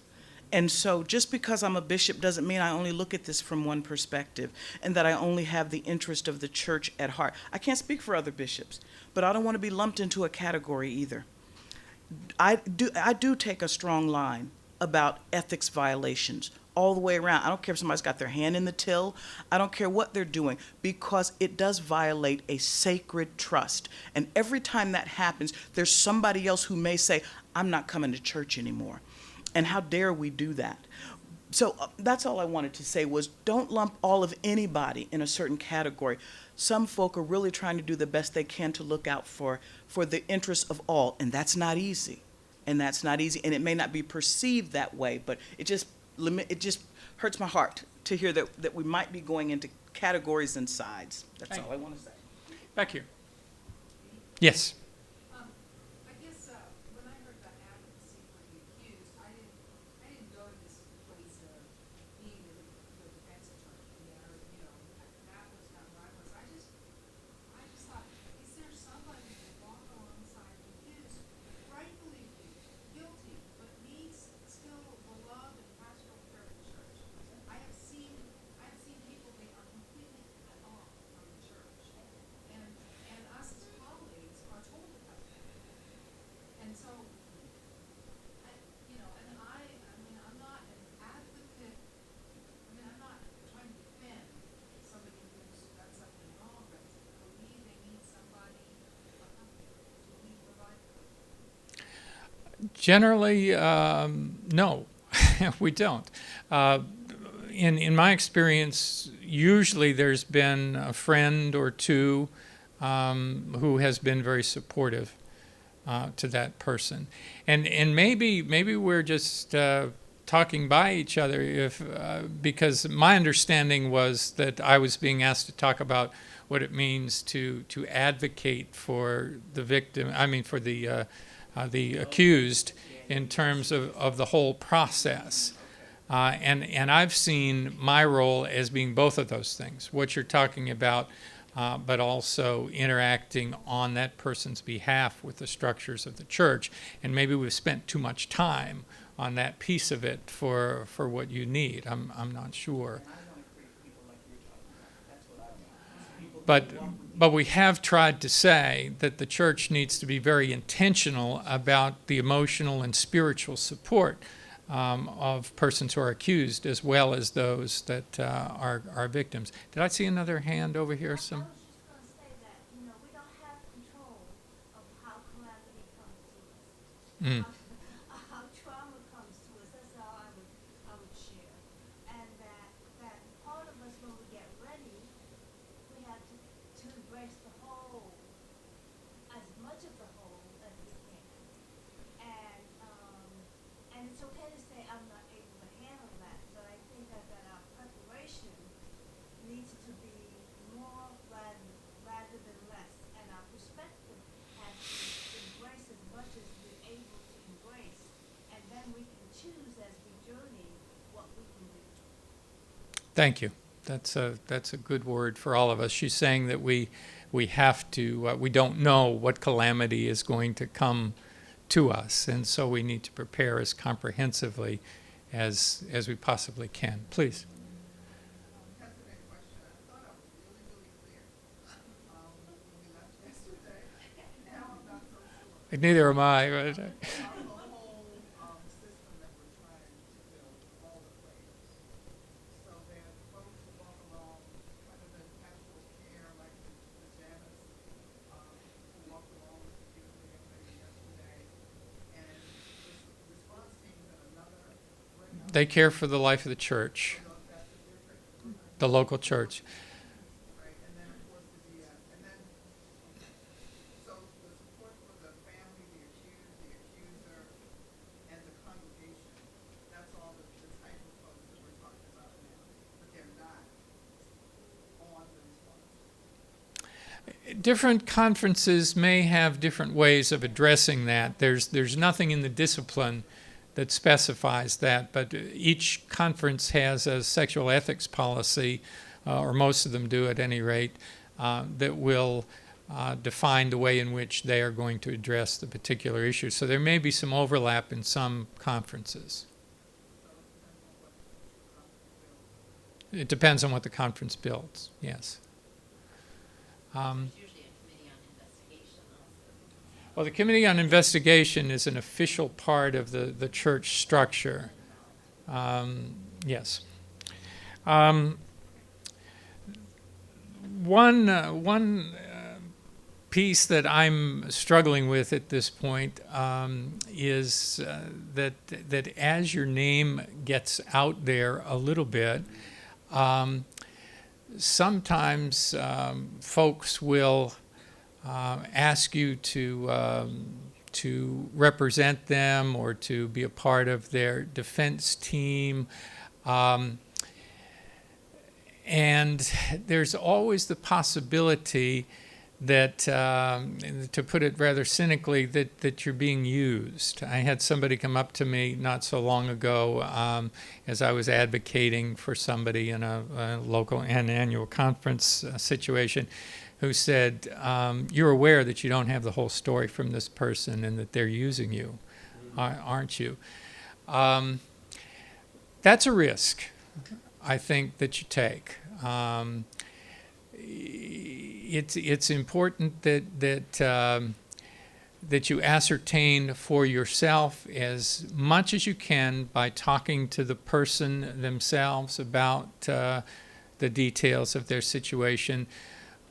And so just because I'm a bishop doesn't mean I only look at this from one perspective and that I only have the interest of the church at heart. I can't speak for other bishops, but I don't want to be lumped into a category either. I do take a strong line about ethics violations all the way around. I don't care if somebody's got their hand in the till. I don't care what they're doing, because it does violate a sacred trust. And every time that happens, there's somebody else who may say, I'm not coming to church anymore. And how dare we do that? So that's all I wanted to say, was don't lump all of anybody in a certain category. Some folk are really trying to do the best they can to look out for the interests of all, and that's not easy. And that's not easy, and it may not be perceived that way, but it just hurts my heart to hear that we might be going into categories and sides. That's all I want to say. Back here. Yes. I guess, when I heard about advocacy for the accused, I didn't go to this place of being the defense attorney there, that was not where I was. I just thought, is there somebody to walk alongside the accused, rightfully guilty, but needs still the love and pastoral care of the church? I've seen people, they are completely cut off from the church. And us as colleagues are told about that. And so, I'm not an advocate, I'm not trying to defend somebody who's got something wrong, but to believe they need somebody, do we provide for them? Generally, no, we don't. In my experience, usually there's been a friend or two who has been very supportive to that person, and maybe we're just talking by each other, because my understanding was that I was being asked to talk about what it means to advocate for the victim. I mean, for the accused, in terms of the whole process. And I've seen my role as being both of those things, what you're talking about, but also interacting on that person's behalf with the structures of the church. And maybe we've spent too much time on that piece of it for what you need. I'm not sure. But we have tried to say that the church needs to be very intentional about the emotional and spiritual support of persons who are accused, as well as those that are victims. Did I see another hand over here? I was just going to say that, we don't have control of how calamity comes to us. How trauma comes to us. That's how I would share. And that part of us, when we get ready, we have to embrace the whole, as much of the whole as we can. And it's okay to say I'm not able to handle that, but I think that our preparation needs to be more rather than less, and our perspective has to embrace as much as we're able to embrace, and then we can choose as we journey what we can do. Thank you. That's a good word for all of us. She's saying that we have to, we don't know what calamity is going to come to us, and so we need to prepare as comprehensively as we possibly can. Please. Hesitant question. I thought I was really, really clear. When we left yesterday, now I'm not so sure. Neither am I. On the whole, system that we're trying to build, all the players. So there are folks who walk along kind of in pastoral care, like the Janas, who walked along with the beautiful young lady yesterday. And the response teams at another breakout. They care for the life of the church, So that's a different group. the local church. Right, and then of course the DS, and then, so the support for the family, the accused, the accuser, and the congregation, that's all the type of folks that we're talking about now, but they're not on the response. Different conferences may have different ways of addressing that. There's nothing in the discipline that specifies that, but each conference has a sexual ethics policy, or most of them do at any rate, that will define the way in which they are going to address the particular issue. So there may be some overlap in some conferences. It depends on what the conference builds, yes. There's usually a committee on investigation also. Well, the Committee on Investigation is an official part of the church structure. Yes. One piece that I'm struggling with at this point is that as your name gets out there a little bit, sometimes folks will ask you to represent them or to be a part of their defense team. And there's always the possibility that, to put it rather cynically, that you're being used. I had somebody come up to me not so long ago as I was advocating for somebody in a local and annual conference situation, who said, you're aware that you don't have the whole story from this person and that they're using you, aren't you? That's a risk, I think, that you take. It's important that you ascertain for yourself as much as you can by talking to the person themselves about the details of their situation.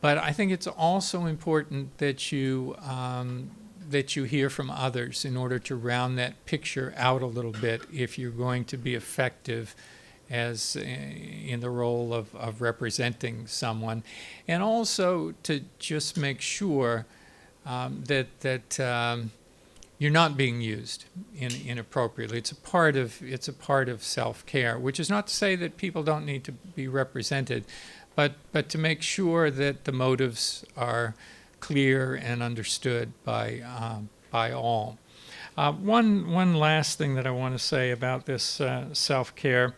But I think it's also important that you hear from others in order to round that picture out a little bit if you're going to be effective as in the role of representing someone, and also to just make sure that you're not being used inappropriately. It's a part of self-care, which is not to say that people don't need to be represented, but to make sure that the motives are clear and understood by all. One last thing that I want to say about this self-care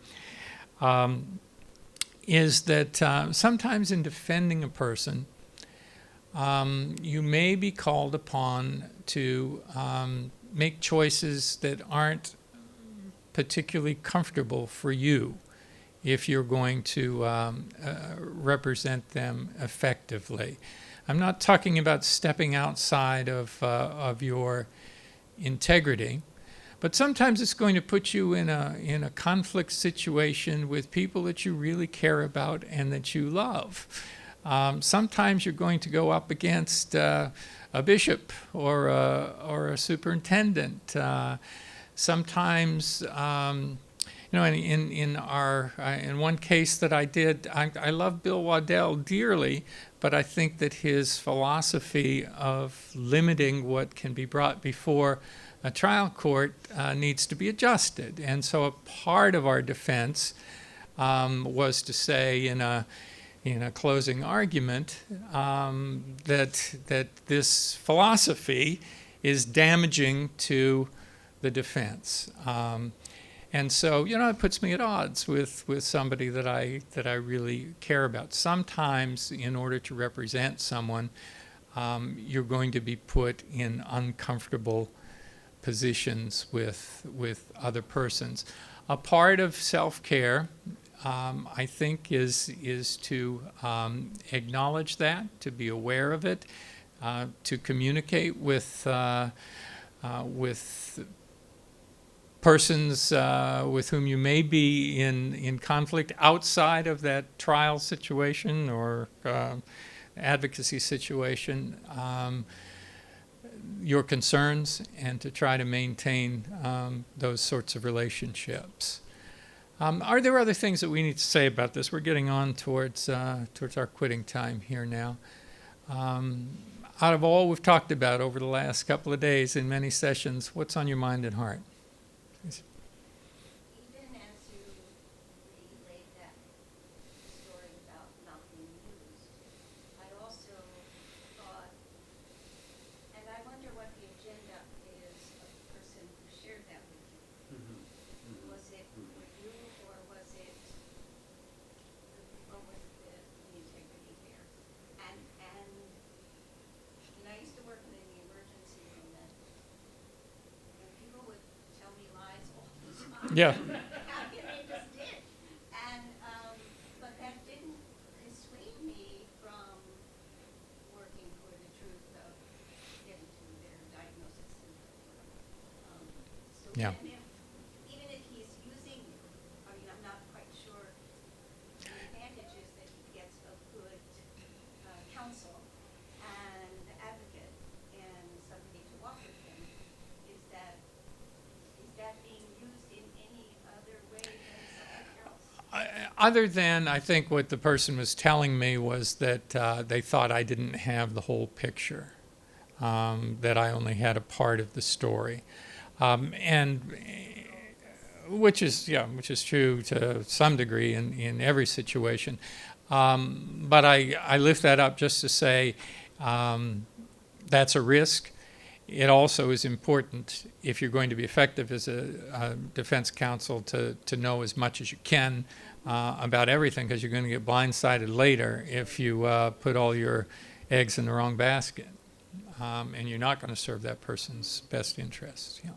is that sometimes in defending a person, you may be called upon to make choices that aren't particularly comfortable for you if you're going to represent them effectively. I'm not talking about stepping outside of your integrity, but sometimes it's going to put you in a conflict situation with people that you really care about and that you love. Sometimes you're going to go up against a bishop or a superintendent. Sometimes, in one case that I did, I love Bill Waddell dearly, but I think that his philosophy of limiting what can be brought before a trial court needs to be adjusted. And so a part of our defense was to say in a closing argument that this philosophy is damaging to the defense. And so, it puts me at odds with somebody that I really care about. Sometimes, in order to represent someone, you're going to be put in uncomfortable positions with other persons. A part of self-care, I think, is to acknowledge that, to be aware of it, to communicate with persons with whom you may be in conflict outside of that trial situation or advocacy situation, your concerns, and to try to maintain those sorts of relationships. Are there other things that we need to say about this? We're getting on towards our quitting time here now. Out of all we've talked about over the last couple of days in many sessions, what's on your mind and heart? Even as you relayed that story about not being used, I also thought, and I wonder what the agenda is of the person who shared that with you. Was it for you, or was it the people with the integrity there? And I used to work in the emergency room, and people would tell me lies all the time. Yeah. They just did. And, but that didn't dissuade me from working for the truth of getting to their diagnosis and whatever. So Yeah. even if he's using you, I mean, I'm not quite sure. The advantage is that he gets a good counsel and advocate and somebody to walk with him. Is that being used in any other way than something else? Other than, I think what the person was telling me was that they thought I didn't have the whole picture, that I only had a part of the story, and which is true to some degree in every situation. But I lift that up just to say that's a risk. It also is important, if you're going to be effective as a defense counsel, to know as much as you can about everything, because you're going to get blindsided later if you put all your eggs in the wrong basket, and you're not going to serve that person's best interests. Yeah.